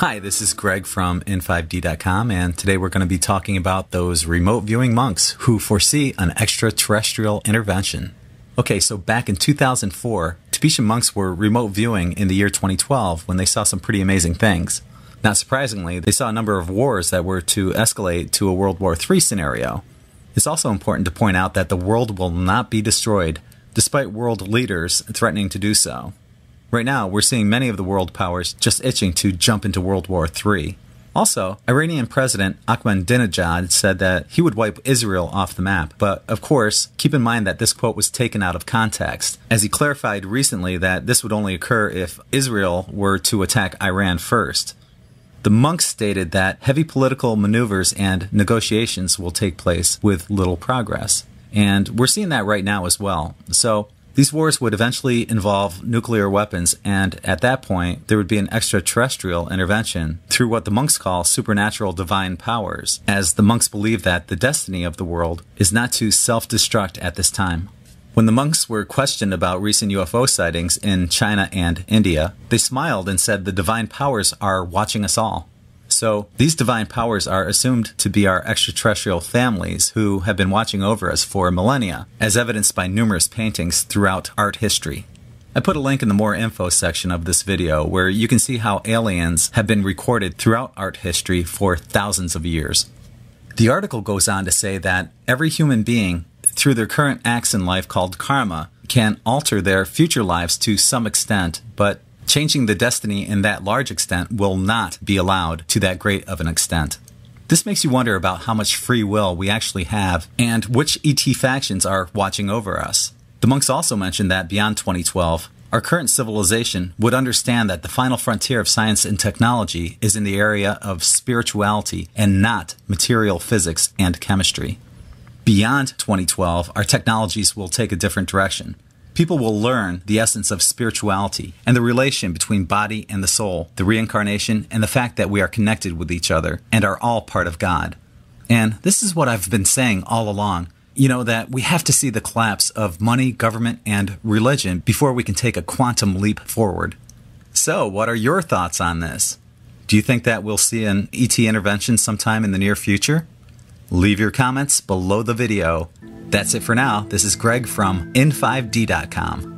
Hi, this is Greg from in5d.com, and today we're going to be talking about those remote viewing monks who foresee an extraterrestrial intervention. Okay, so back in 2004, Tibetan monks were remote viewing in the year 2012 when they saw some pretty amazing things. Not surprisingly, they saw a number of wars that were to escalate to a World War III scenario. It's also important to point out that the world will not be destroyed, despite world leaders threatening to do so. Right now, we're seeing many of the world powers just itching to jump into World War III. Also, Iranian President Ahmadinejad said that he would wipe Israel off the map, but of course, keep in mind that this quote was taken out of context, as he clarified recently that this would only occur if Israel were to attack Iran first. The monks stated that heavy political maneuvers and negotiations will take place with little progress, and we're seeing that right now as well. So, these wars would eventually involve nuclear weapons, and at that point, there would be an extraterrestrial intervention through what the monks call supernatural divine powers, as the monks believe that the destiny of the world is not to self-destruct at this time. When the monks were questioned about recent UFO sightings in China and India, they smiled and said the divine powers are watching us all. So, these divine powers are assumed to be our extraterrestrial families who have been watching over us for millennia, as evidenced by numerous paintings throughout art history. I put a link in the More Info section of this video where you can see how aliens have been recorded throughout art history for thousands of years. The article goes on to say that every human being, through their current acts in life called karma, can alter their future lives to some extent, but changing the destiny in that large extent will not be allowed to that great of an extent. This makes you wonder about how much free will we actually have and which ET factions are watching over us. The monks also mentioned that beyond 2012, our current civilization would understand that the final frontier of science and technology is in the area of spirituality and not material physics and chemistry. Beyond 2012, our technologies will take a different direction. People will learn the essence of spirituality and the relation between body and the soul, the reincarnation, and the fact that we are connected with each other and are all part of God. And this is what I've been saying all along, that we have to see the collapse of money, government, and religion before we can take a quantum leap forward. So, what are your thoughts on this? Do you think that we'll see an ET intervention sometime in the near future? Leave your comments below the video. That's it for now. This is Greg from in5d.com.